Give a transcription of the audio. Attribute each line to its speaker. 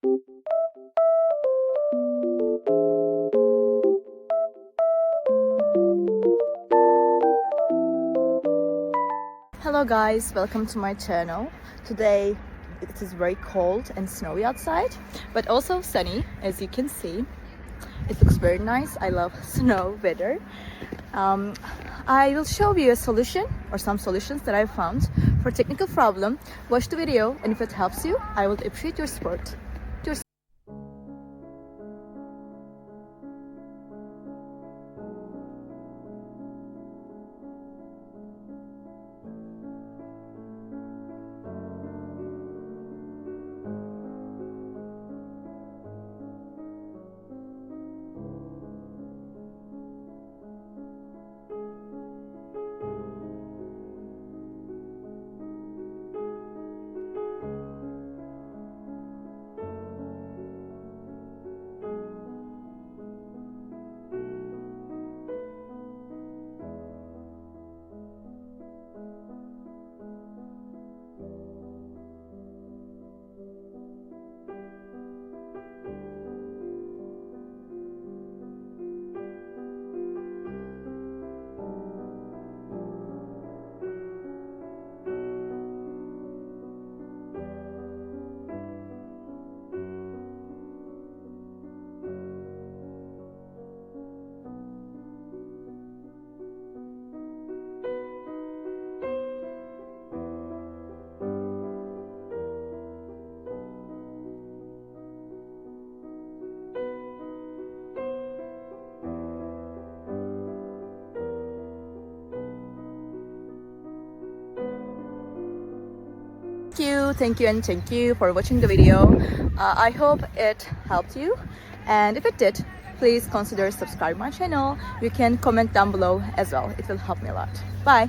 Speaker 1: Hello guys, welcome to my channel. Today it is very cold and snowy outside, but also sunny, as you can see. It looks very nice. I love snow weather. I will show you a solution or some solutions that I found for technical problem. Watch the video, and if it helps you, I would appreciate your support. Thank you for watching the video. I hope it helped you, and if it did, please consider subscribing my channel. You can comment down below as well. It will help me a lot. Bye.